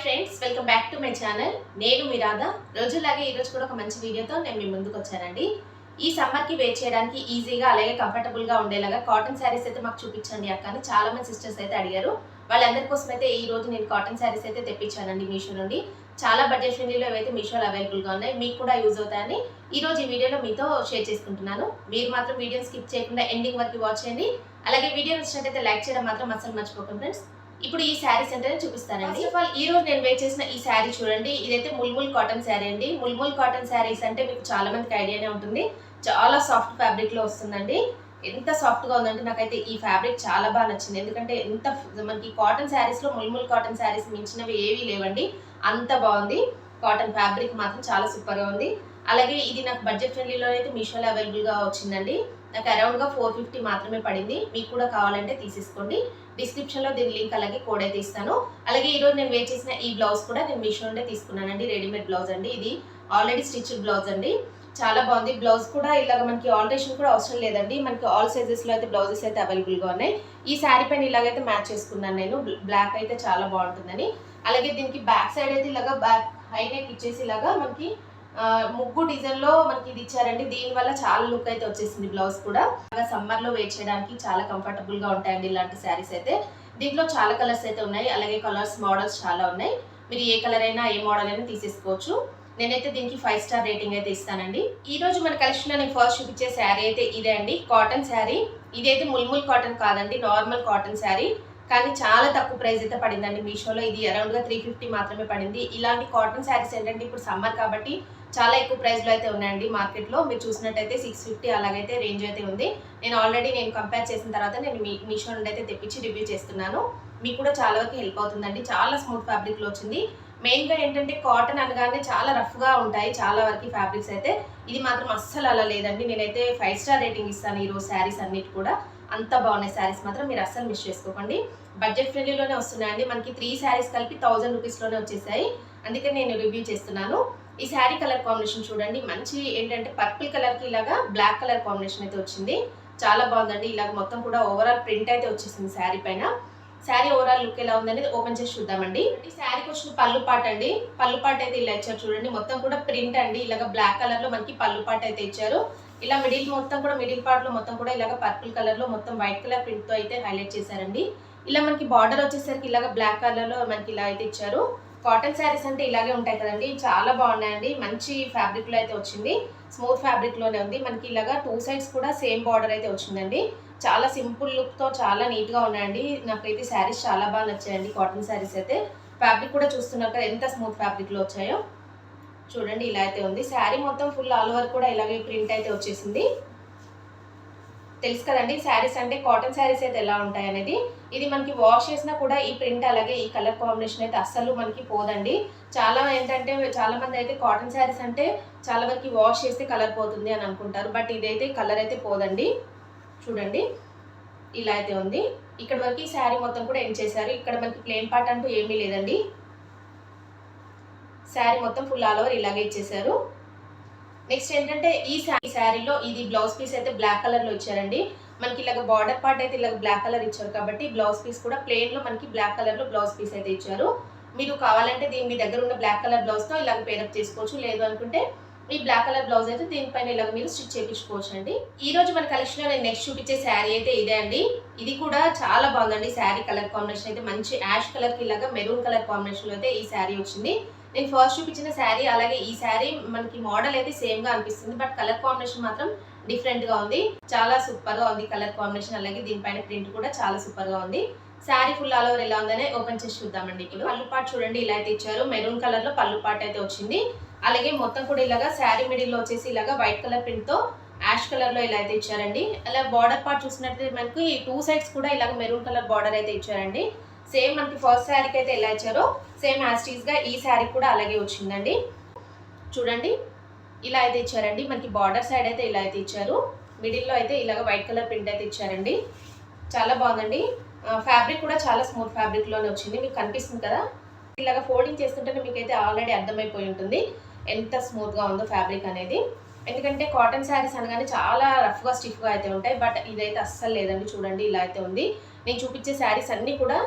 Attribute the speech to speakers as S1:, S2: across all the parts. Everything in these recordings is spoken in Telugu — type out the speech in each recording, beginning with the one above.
S1: Friends, welcome back to my channel. నేను మీ రాధా. రోజులాగే ఈరోజు కూడా ఒక మంచి వీడియోతో నేను మీ ముందుకు వచ్చానండి. ఈ సమ్మర్కి వేర్ చేయడానికి ఈజీగా అలాగే కంఫర్టబుల్గా ఉండేలాగా కాటన్ శారీస్ అయితే మాకు చూపించండి అక్క అని చాలా మంది సిస్టర్స్ అయితే అడిగారు. వాళ్ళందరి కోసం అయితే ఈ రోజు నేను కాటన్ శారీస్ అయితే తెప్పించానండి మీషో నుండి. చాలా బడ్జెట్ ఫ్రెండ్లీలో అయితే మీషోలో అవైలబుల్గా ఉన్నాయి. మీకు కూడా యూజ్ అవుతాయని ఈ రోజు ఈ వీడియోలో మీతో షేర్ చేసుకుంటున్నాను. మీరు మాత్రం వీడియో స్కిప్ చేయకుండా ఎండింగ్ వరకు వాచ్ చేయండి. అలాగే వీడియో నచ్చినట్టయితే లైక్ చేయడం మాత్రం అసలు మర్చిపోకండి ఫ్రెండ్స్. ఇప్పుడు ఈ శారీస్ అంటే చూపిస్తానండి. ఫస్ట్ ఆఫ్ ఆల్ ఈ రోజు నేను వేర్ చేసిన ఈ శారీ చూడండి. ఇదైతే ముల్ముల్ కాటన్ శారీ అండి. ముల్ముల్ కాటన్ శారీస్ అంటే మీకు చాలా మందికి ఐడియానే ఉంటుంది. చాలా సాఫ్ట్ ఫ్యాబ్రిక్ లో వస్తుందండి. ఎంత సాఫ్ట్ గా ఉందంటే నాకైతే ఈ ఫ్యాబ్రిక్ చాలా బాగా నచ్చింది. ఎందుకంటే ఎంత మనకి కాటన్ శారీస్ లో ముల్ముల్ కాటన్ శారీస్ మించినవి ఏవీ లేవండి. అంత బాగుంది. కాటన్ ఫ్యాబ్రిక్ మాత్రం చాలా సూపర్ గా ఉంది. అలాగే ఇది నాకు బడ్జెట్ ఫ్రెండ్లీలో అయితే మీషోలో అవైలబుల్ గా వచ్చిందండి. నాకు అరౌండ్ గా 450 మాత్రమే పడింది. మీకు కూడా కావాలంటే తీసేసుకోండి. డిస్క్రిప్షన్ లో దీని లింక్ అలాగే కోడ్ అయితే ఇస్తాను. అలాగే ఈ రోజు నేను వేర్ చేసిన ఈ బ్లౌజ్ కూడా నేను మీషో నుండే తీసుకున్నానండి. రెడీమేడ్ బ్లౌజ్ అండి. ఇది ఆల్రెడీ స్టిచ్డ్ బ్లౌజ్ అండి. చాలా బాగుంది. బ్లౌజ్ కూడా ఇలాగ మనకి ఆల్టరేషన్ కూడా అవసరం లేదండి. మనకి ఆల్ సైజెస్ లో అయితే బ్లౌజెస్ అయితే అవైలబుల్ గా ఉన్నాయి. ఈ శారీ పైన ఇలాగైతే మ్యాచ్ చేసుకున్నాను నేను. బ్లాక్ అయితే చాలా బాగుంటుందని. అలాగే దీనికి బ్యాక్ సైడ్ అయితే ఇలాగా బ్యాక్ హై నెక్ ఇచ్చేసి ఇలాగా మనకి ముగ్గు డిజైన్ లో మనకి ఇది ఇచ్చారండి. దీని వల్ల చాలా లుక్ అయితే వచ్చేసింది. బ్లౌజ్ కూడా సమ్మర్ లో వేర్ చేయడానికి చాలా కంఫర్టబుల్ గా ఉంటాయండి ఇలాంటి శారీస్ అయితే. దీంట్లో చాలా కలర్స్ అయితే ఉన్నాయి. అలాగే కలర్స్ మోడల్స్ చాలా ఉన్నాయి. మీరు ఏ కలర్ అయినా ఏ మోడల్ అయినా తీసేసుకోవచ్చు. నేనైతే దీనికి 5 స్టార్ రేటింగ్ అయితే ఇస్తానండి. ఈ రోజు మన కలెక్షన్ లో నేను ఫస్ట్ చూపించే శారీ అయితే ఇదే అండి. కాటన్ శారీ. ఇదైతే ముల్ముల్ కాటన్ కాదండి, నార్మల్ కాటన్ శారీ. కానీ చాలా తక్కువ ప్రైస్ అయితే పడిందండి మీషోలో. ఇది అరౌండ్ గా 350 మాత్రమే పడింది. ఇలాంటి కాటన్ శారీస్ ఏంటంటే ఇప్పుడు సమ్మర్ కాబట్టి చాలా ఎక్కువ ప్రైస్ లో అయితే ఉన్నాయండి మార్కెట్ లో. మీరు చూసినట్టయితే 650 అలాగైతే రేంజ్ అయితే ఉంది. నేను కంపేర్ చేసిన తర్వాత నేను మీషో నుండి అయితే తెప్పించి రివ్యూ చేస్తున్నాను. మీకు కూడా చాలా వరకు హెల్ప్ అవుతుందండి. చాలా స్మూత్ ఫ్యాబ్రిక్ లో వచ్చింది. మెయిన్ గా ఏంటంటే కాటన్ అనగానే చాలా రఫ్ గా ఉంటాయి చాలా వరకు ఫ్యాబ్రిక్స్ అయితే. ఇది మాత్రం అస్సలు అలా లేదండి. నేనైతే 5 స్టార్ రేటింగ్ ఇస్తాను ఈ రోజు శారీస్ అన్నిటి కూడా. అంత బాగున్నాయి శారీస్ మాత్రం. మీరు అస్సలు మిస్ చేసుకోకండి. బడ్జెట్ ఫ్రెండ్లీలోనే వస్తున్నాయండి. మనకి 3 శారీస్ కలిపి 1000 రూపీస్ లోనే వచ్చేసాయి. అందుకని నేను రివ్యూ చేస్తున్నాను. ఈ శారీ కలర్ కాంబినేషన్ చూడండి. మంచి ఏంటంటే పర్పుల్ కలర్ కి ఇలాగా బ్లాక్ కలర్ కాంబినేషన్ అయితే వచ్చింది. చాలా బాగుందండి. ఇలాగ మొత్తం కూడా ఓవరాల్ ప్రింట్ అయితే వచ్చేసింది శారీ పైన. శారీ ఓవరాల్ లుక్ ఎలా ఉందనేది ఓపెన్ చేసి చూద్దామండి. ఈ శారీకి వచ్చిన పళ్ళు పాట అండి. పళ్ళు పాట అయితే ఇలా ఇచ్చారు చూడండి. మొత్తం కూడా ప్రింట్ అండి. ఇలాగ బ్లాక్ కలర్ లో మనకి పళ్ళు పాట అయితే ఇచ్చారు. ఇలా మిడిల్ పార్ట్ లో మొత్తం కూడా ఇలాగ పర్పుల్ కలర్ లో మొత్తం వైట్ కలర్ ప్రింట్ తో అయితే హైలైట్ చేశారండి. ఇలా మనకి బార్డర్ వచ్చేసరికి ఇలాగ బ్లాక్ కలర్ లో మనకి ఇలా అయితే ఇచ్చారు. కాటన్ శారీస్ అంటే ఇలాగే ఉంటాయి కదండి. చాలా బాగున్నాయండి. మంచి ఫ్యాబ్రిక్ లో అయితే వచ్చింది. స్మూత్ ఫ్యాబ్రిక్ లోనే ఉంది. మనకి ఇలాగా 2 సైడ్స్ కూడా సేమ్ బార్డర్ అయితే వచ్చిందండి. చాలా సింపుల్ లుక్ తో చాలా నీట్ గా ఉన్నాయండి. నాకైతే శారీస్ చాలా బాగా నచ్చాయండి. కాటన్ శారీస్ అయితే ఫ్యాబ్రిక్ కూడా చూస్తున్నారు కదా ఎంత స్మూత్ ఫ్యాబ్రిక్ లో వచ్చాయో. చూడండి ఇలా అయితే ఉంది. శారీ మొత్తం ఫుల్ ఆల్ ఓవర్ కూడా ఇలాగే ప్రింట్ అయితే వచ్చేసింది. తెలుసు కదండి శారీస్ అంటే కాటన్ శారీస్ అయితే ఎలా ఉంటాయి అనేది. ఇది మనకి వాష్ చేసినా కూడా ఈ ప్రింట్ అలాగే ఈ కలర్ కాంబినేషన్ అయితే అస్సలు మనకి పోదండి. చాలా ఏంటంటే చాలా మంది అయితే కాటన్ శారీస్ అంటే చాలా వరకు వాష్ చేస్తే కలర్ పోతుంది అని అనుకుంటారు. బట్ ఇదైతే కలర్ అయితే పోదండి. చూడండి ఇలా అయితే ఉంది. ఇక్కడ వరకు ఈ శారీ మొత్తం కూడా ఎండ్ చేశారు. ఇక్కడ మనకి ప్లేన్ పార్ట్ అంటూ ఏమీ లేదండి. శారీ మొత్తం ఫుల్ ఆల్ ఓవర్ ఇలాగే ఇచ్చేసారు. నెక్స్ట్ ఏంటంటే ఈ శారీలో ఇది బ్లౌజ్ పీస్ అయితే బ్లాక్ కలర్ లో ఇచ్చారండి. మనకి ఇలాగ బార్డర్ పార్ట్ అయితే ఇలాగ బ్లాక్ కలర్ ఇచ్చారు కాబట్టి బ్లౌజ్ పీస్ కూడా ప్లెయిన్ లో మనకి బ్లాక్ కలర్ లో బ్లౌజ్ పీస్ అయితే ఇచ్చారు. మీరు కావాలంటే మీ దగ్గర ఉన్న బ్లాక్ కలర్ బ్లౌజ్ తో ఇలాగ పేరప్ చేసుకోవచ్చు. లేదు అనుకుంటే ఈ బ్లాక్ కలర్ బ్లౌజ్ అయితే దీనిపైన ఇలాగ మీరు స్టిచ్ చేయించుకోవచ్చు అండి. ఈ రోజు మన కలెక్షన్ లో నేను నెక్స్ట్ చూపించే శారీ అయితే ఇదే అండి. ఇది కూడా చాలా బాగుందండి. శారీ కలర్ కాంబినేషన్ అయితే మంచి యాష్ కలర్ కి ఇలాగ మెరూన్ కలర్ కాంబినేషన్ లో అయితే ఈ శారీ వచ్చింది. నేను ఫస్ట్ చూపించిన శారీ అలాగే ఈ శారీ మనకి మోడల్ అయితే సేమ్ గా అనిపిస్తుంది. బట్ కలర్ కాంబినేషన్ మాత్రం డిఫరెంట్ గా ఉంది. చాలా సూపర్ గా ఉంది కలర్ కాంబినేషన్. అలాగే దీనిపైన ప్రింట్ కూడా చాలా సూపర్ గా ఉంది. శారీ ఫుల్ ఆల్ ఓవర్ ఎలా ఉందని ఓపెన్ చేసి చూద్దామండి. ఇప్పుడు పళ్ళు పార్ట్ చూడండి ఇలా అయితే ఇచ్చారు. మెరూన్ కలర్ లో పళ్ళు పార్ట్ అయితే వచ్చింది. అలాగే మొత్తం కూడా ఇలాగా శారీ మిడిల్ లో వచ్చేసి ఇలాగా వైట్ కలర్ ప్రింట్ తో యాష్ కలర్ లో ఇలా అయితే ఇచ్చారండి. అలా బార్డర్ పార్ట్ చూసినట్లయితే మనకి 2 సైడ్స్ కూడా ఇలాగ మెరూన్ కలర్ బార్డర్ అయితే ఇచ్చారండి. సేమ్ మనకి ఫస్ట్ శారీకి అయితే ఎలా ఇచ్చారో సేమ్ యాస్టీస్ గా ఈ శారీ కూడా అలాగే వచ్చిందండి. చూడండి ఇలా అయితే ఇచ్చారండి. మనకి బార్డర్ సైడ్ అయితే ఇలా అయితే ఇచ్చారు. మిడిల్ లో అయితే ఇలాగ వైట్ కలర్ ప్రింట్ అయితే ఇచ్చారండి. చాలా బాగుందండి. ఫ్యాబ్రిక్ కూడా చాలా స్మూత్ ఫ్యాబ్రిక్ లోనే వచ్చింది. మీకు కనిపిస్తుంది కదా. ఇలాగ ఫోల్డింగ్ చేస్తుంటే మీకైతే ఆల్రెడీ అర్థమైపోయి ఉంటుంది ఎంత స్మూత్ గా ఉందో ఫ్యాబ్రిక్ అనేది. ఎందుకంటే కాటన్ శారీస్ అనగానే చాలా రఫ్ గా స్టిఫ్ గా అయితే ఉంటాయి. బట్ ఇదైతే అస్సలు లేదండి. చూడండి ఇలా అయితే ఉంది. నేను చూపించే శారీస్ అన్ని కూడా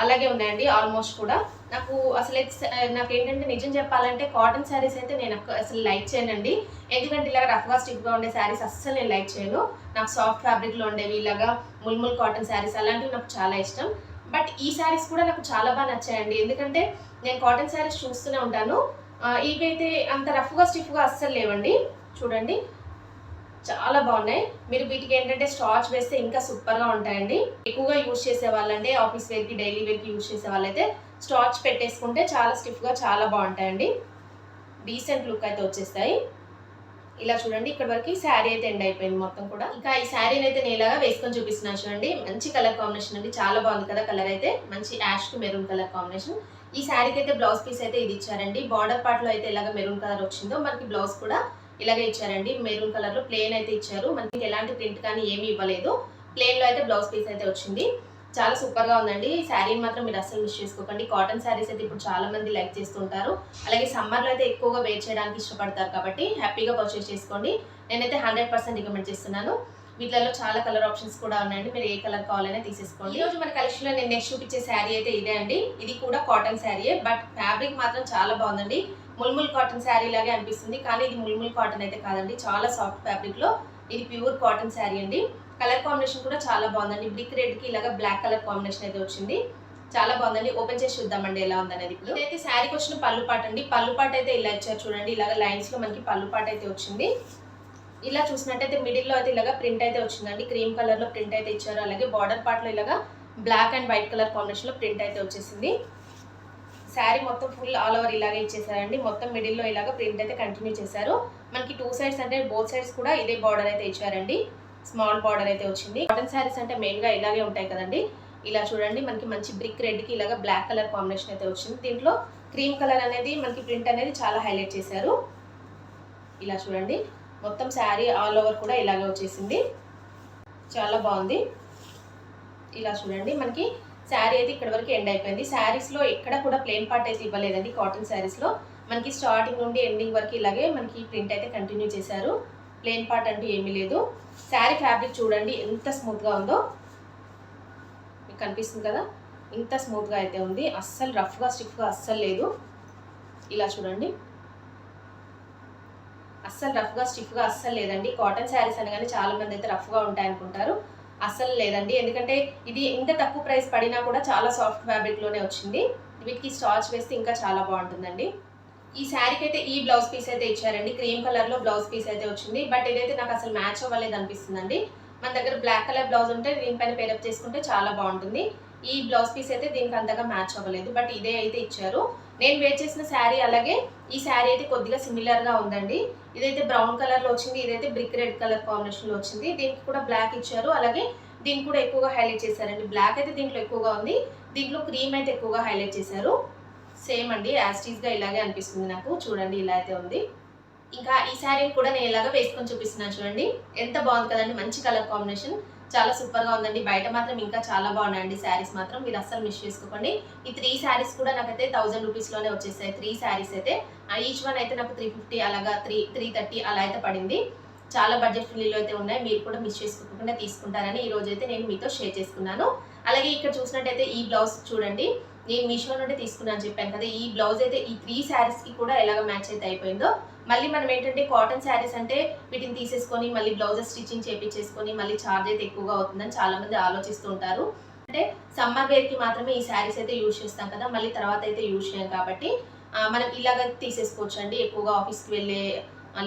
S1: అలాగే ఉన్నాయండి ఆల్మోస్ట్ కూడా. నాకు అసలైతే నాకేంటంటే నిజం చెప్పాలంటే కాటన్ శారీస్ అయితే నేను అసలు లైక్ చేయనండి. ఎందుకంటే ఇలాగ రఫ్‌గా స్టిఫ్‌గా ఉండే శారీస్ అస్సలు నేను లైక్ చేయను. నాకు సాఫ్ట్ ఫ్యాబ్రిక్‌లో ఉండేవి ఇలాగా ముల్ముల్ కాటన్ శారీస్ అలాంటివి నాకు చాలా ఇష్టం. బట్ ఈ శారీస్ కూడా నాకు చాలా బాగా నచ్చాయండి. ఎందుకంటే నేను కాటన్ శారీస్ చూస్తూనే ఉంటాను. ఇవైతే అంత రఫ్‌గా స్టిఫ్‌గా అస్సలు లేవండి. చూడండి చాలా బాగున్నాయి. మీరు వీటికి ఏంటంటే స్టార్చ్ వేస్తే ఇంకా సూపర్‌గా ఉంటాయండి. ఎక్కువగా యూజ్ చేసే వాళ్ళంటే ఆఫీస్ వేర్‌కి, డైలీ వేర్‌కి యూజ్ చేసే వాళ్ళైతే స్టార్చ్ పెట్టేసుకుంటే చాలా స్టిఫ్‌గా చాలా బాగుంటాయండి. డీసెంట్ లుక్ అయితే వచ్చేస్తాయి. ఇలా చూడండి ఇక్కడ వరకు శారీ అయితే ఎండ్ అయిపోయింది మొత్తం కూడా. ఇంకా ఈ శారీని అయితే నేను ఇలాగా వేసుకొని చూపిస్తున్నాను చూడండి. మంచి కలర్ కాంబినేషన్ అండి. చాలా బాగుంది కదా కలర్ అయితే. మంచి ash to maroon colour combination. ఈ శారీకి అయితే బ్లౌజ్ పీస్ అయితే ఇది ఇచ్చారండి. బార్డర్ పార్ట్ లో అయితే ఇలాగ మెరూన్ కలర్ వచ్చిందో మనకి బ్లౌజ్ కూడా ఇలాగే ఇచ్చారండి. మెరూన్ కలర్ లో ప్లేన్ అయితే ఇచ్చారు. మనకి ఎలాంటి ప్రింట్ కానీ ఏమీ ఇవ్వలేదు. ప్లేన్ లో అయితే బ్లౌజ్ పీస్ అయితే వచ్చింది. చాలా సూపర్ గా ఉందండి. ఈ శారీని మాత్రం మీరు అస్సలు మిస్ చేసుకోకండి. కాటన్ శారీస్ అయితే ఇప్పుడు చాలా మంది లైక్ చేస్తుంటారు. అలాగే సమ్మర్ లో అయితే ఎక్కువగా వేర్ చేయడానికి ఇష్టపడతారు కాబట్టి హ్యాపీగా పర్చేస్ చేసుకోండి. నేనైతే 100% రికమెండ్ చేస్తున్నాను. వీటిలో చాలా కలర్ ఆప్షన్స్ కూడా ఉన్నాయండి. మీరు ఏ కలర్ కావాలనే తీసేసుకోండి. ఈ రోజు మన కలెక్షన్ లో నేను నెక్స్ట్ చూపించే శారీ అయితే ఇదే అండి. ఇది కూడా కాటన్ శారీయే, బట్ ఫ్యాబ్రిక్ మాత్రం చాలా బాగుందండి. ముల్ముల్ కాటన్ శారీ లాగే అనిపిస్తుంది, కానీ ఇది ముల్ముల్ కాటన్ అయితే కాదండి. చాలా సాఫ్ట్ ఫ్యాబ్రిక్ లో ఇది ప్యూర్ కాటన్ శారీ అండి. కలర్ కాంబినేషన్ కూడా చాలా బాగుందండి. బ్రిక్ రెడ్ కి ఇలాగా బ్లాక్ కలర్ కాంబినేషన్ అయితే వచ్చింది. చాలా బాగుందండి. ఓపెన్ చేసి చూద్దామండి ఎలా ఉందనేది. ఇప్పుడు ఇదైతే శారీకి వచ్చిన పళ్ళు పాట అండి. పళ్ళు పాట అయితే ఇలా ఇచ్చారు చూడండి. ఇలాగ లైన్స్ లో మనకి పళ్ళు పాట అయితే వచ్చింది. ఇలా చూసినట్టయితే మిడిల్ లో అయితే ఇలాగా ప్రింట్ అయితే వచ్చిందండి. క్రీమ్ కలర్ లో ప్రింట్ అయితే ఇచ్చారు. అలాగే బార్డర్ పార్ట్ లో ఇలాగా black and white colour combination లో ప్రింట్ అయితే వచ్చేసింది. శారీ మొత్తం ఫుల్ ఆల్ ఓవర్ ఇలాగే ఇచ్చేసారండి. మొత్తం మిడిల్ లో ఇలాగా ప్రింట్ అయితే కంటిన్యూ చేశారు. మనకి 2 సైడ్స్ అంటే బోత్ సైడ్స్ కూడా ఇదే బార్డర్ అయితే ఇచ్చారండి. స్మాల్ బార్డర్ అయితే వచ్చింది. కాటన్ శారీస్ అంటే మెయిన్ గా ఇలాగే ఉంటాయి కదండి. ఇలా చూడండి మనకి మంచి బ్రిక్ రెడ్ కి ఇలాగా బ్లాక్ కలర్ కాంబినేషన్ అయితే వచ్చింది. దీంట్లో క్రీమ్ కలర్ అనేది మనకి ప్రింట్ అనేది చాలా హైలైట్ చేశారు. ఇలా చూడండి మొత్తం శారీ ఆల్ ఓవర్ కూడా ఇలాగే వచ్చేసింది. చాలా బాగుంది. ఇలా చూడండి మనకి శారీ అయితే ఇక్కడ వరకు ఎండ్ అయిపోయింది. శారీస్ లో ఎక్కడ కూడా ప్లెయిన్ పార్ట్ అయితే ఇవ్వలేదండి. కాటన్ శారీస్ లో మనకి స్టార్టింగ్ నుండి ఎండింగ్ వరకు ఇలాగే మనకి ప్రింట్ అయితే కంటిన్యూ చేశారు. ప్లెయిన్ పార్ట్ అంటూ ఏమీ లేదు. శారీ ఫ్యాబ్రిక్ చూడండి ఎంత స్మూత్ గా ఉందో. మీకు కనిపిస్తుంది కదా, ఇంత స్మూత్ గా అయితే ఉంది. అస్సలు రఫ్ గా స్టిఫ్ గా అస్సలు లేదు. ఇలా చూడండి అస్సలు రఫ్ గా స్టిఫ్ గా అస్సలు లేదండి. కాటన్ శారీస్ అనగానే చాలా మంది అయితే రఫ్ గా ఉంటాయి అనుకుంటారు. అస్సలు లేదండి. ఎందుకంటే ఇది ఇంత తక్కువ ప్రైస్ పడినా కూడా చాలా సాఫ్ట్ ఫ్యాబ్రిక్ లోనే వచ్చింది. వీటికి స్టార్చ్ వేస్తే ఇంకా చాలా బాగుంటుందండి. ఈ శారీకి అయితే ఈ బ్లౌజ్ పీస్ అయితే ఇచ్చారండి. క్రీమ్ కలర్ లో బ్లౌజ్ పీస్ అయితే వచ్చింది. బట్ ఇదైతే నాకు అసలు మ్యాచ్ అవ్వలేదు అనిపిస్తుందండి. మన దగ్గర బ్లాక్ కలర్ బ్లౌజ్ ఉంటే దీనిపైన పేరప్ చేసుకుంటే చాలా బాగుంటుంది. ఈ బ్లౌజ్ పీస్ అయితే దీనికి అంతగా మ్యాచ్ అవ్వలేదు. బట్ ఇదే అయితే ఇచ్చారు. నేను వేర్ చేసిన శారీ అలాగే ఈ శారీ అయితే కొద్దిగా సిమిలర్ గా ఉందండి. ఇదైతే బ్రౌన్ కలర్ లో వచ్చింది. ఇదైతే బ్రిక్ రెడ్ కలర్ కాంబినేషన్ లో వచ్చింది. దీనికి కూడా బ్లాక్ ఇచ్చారు. అలాగే దీన్ని కూడా ఎక్కువగా హైలైట్ చేశారండి. బ్లాక్ అయితే దీంట్లో ఎక్కువగా ఉంది. దీంట్లో క్రీమ్ అయితే ఎక్కువగా హైలైట్ చేశారు. సేమ్ అండి, యాస్టీస్ గా ఇలాగే అనిపిస్తుంది నాకు. చూడండి ఇలా అయితే ఉంది. ఇంకా ఈ శారీని కూడా నేను ఇలాగా వేసుకొని చూపిస్తున్నాను చూడండి. ఎంత బాగుంది కదండి. మంచి కలర్ కాంబినేషన్ చాలా సూపర్ గా ఉందండి. బయట మాత్రం ఇంకా చాలా బాగున్నాయండి శారీస్ మాత్రం. మీరు అస్సలు మిస్ చేసుకోకండి. ఈ 3 శారీస్ కూడా నాకైతే 1000 రూపీస్ లోనే వచ్చేసాయి. 3 శారీస్ అయితే ఈచ్ వన్ అయితే నాకు 350 అలాగా 330 అలా అయితే పడింది. చాలా బడ్జెట్ ఫ్రీలో అయితే ఉన్నాయి. మీరు కూడా మిస్ చేసుకోకుండా తీసుకుంటారని ఈ రోజు అయితే నేను మీతో షేర్ చేసుకున్నాను. అలాగే ఇక్కడ చూసినట్టయితే ఈ బ్లౌజ్ చూడండి. నేను మీషో నుండి తీసుకున్నాను చెప్పాను కదా. ఈ బ్లౌజ్ అయితే ఈ 3 శారీస్ కి కూడా ఎలాగ మ్యాచ్ అయితే అయిపోయిందో. మళ్ళీ మనం ఏంటంటే కాటన్ శారీస్ అంటే వీటిని తీసేసుకొని మళ్ళీ బ్లౌజెస్ స్టిచ్చింగ్ చేపించేసుకొని మళ్ళీ ఛార్జ్ అయితే ఎక్కువగా అవుతుందని చాలా మంది ఆలోచిస్తూ ఉంటారు. అంటే సమ్మర్ వేర్ కి మాత్రమే ఈ శారీస్ అయితే యూజ్ చేస్తాం కదా, మళ్ళీ తర్వాత అయితే యూజ్ చేయం కాబట్టి మనం ఇలాగ తీసేసుకోవచ్చు అండి. ఎక్కువగా ఆఫీస్కి వెళ్ళే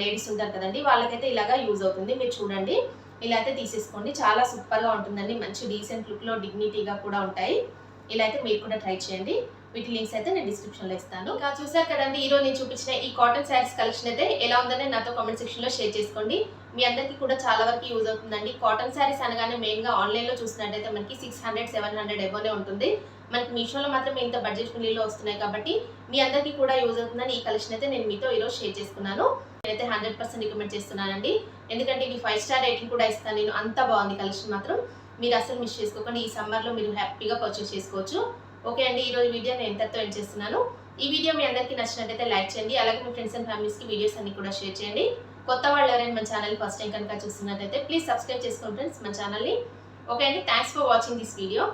S1: లేడీస్ ఉంటారు కదండి, వాళ్ళకైతే ఇలాగా యూజ్ అవుతుంది. మీరు చూడండి ఇలా అయితే తీసేసుకోండి. చాలా సూపర్గా ఉంటుందండి. మంచి డీసెంట్ లుక్లో డిగ్నిటీగా కూడా ఉంటాయి. ఇలా అయితే మీరు కూడా ట్రై చేయండి. వీటి లింక్స్ అయితే నేను డిస్క్రిప్షన్లో ఇస్తాను. ఇంకా చూసారు కదండి, ఈరోజు నేను చూపించిన ఈ కాటన్ శారీస్ కలెక్షన్ అయితే ఎలా ఉందని నాతో కామెంట్ సెక్షన్లో షేర్ చేసుకోండి. మీ అందరికీ కూడా చాలా వరకు యూజ్ అవుతుందండి. కాటన్ శారీస్ అనగానే మెయిన్గా ఆన్లైన్లో చూసినట్టయితే మనకి 600-700 ఎబోనే ఉంటుంది. మనకి మీషోలో మాత్రం ఇంత బడ్జెట్ ఫ్రీలో వస్తున్నాయి కాబట్టి మీ అందరికీ కూడా యూజ్ అవుతుందని ఈ కలెక్షన్ అయితే నేను మీతో ఈరోజు షేర్ చేసుకున్నాను. నేనైతే 100% రికమెండ్ చేస్తున్నానండి. ఎందుకంటే ఇది 5 స్టార్ రేటింగ్ కూడా ఇస్తాను నేను. అంత బాగుంది కలెక్షన్ మాత్రం. మీరు అసలు మిస్ చేసుకోకండి. ఈ సమ్మర్లో మీరు హ్యాపీగా పర్చేస్ చేసుకోవచ్చు. ఓకే అండి, ఈరోజు వీడియో నేను ఎంతతో ఎండ్ చేస్తున్నాను. ఈ వీడియో మీ అందరికీ నచ్చినట్టయితే లైక్ చేయండి. అలాగే మీ ఫ్రెండ్స్ అండ్ ఫ్యామిలీస్కి వీడియోస్ అన్ని కూడా షేర్ చేయండి. కొత్త వాళ్ళు ఎవరైనా మన ఛానల్ ఫస్ట్ టైం కనుక చూస్తున్నట్టయితే ప్లీజ్ సబ్స్క్రైబ్ చేసుకోండి ఫ్రెండ్స్ మన ఛానల్ని. ఓకే అండి, thanks for watching this video.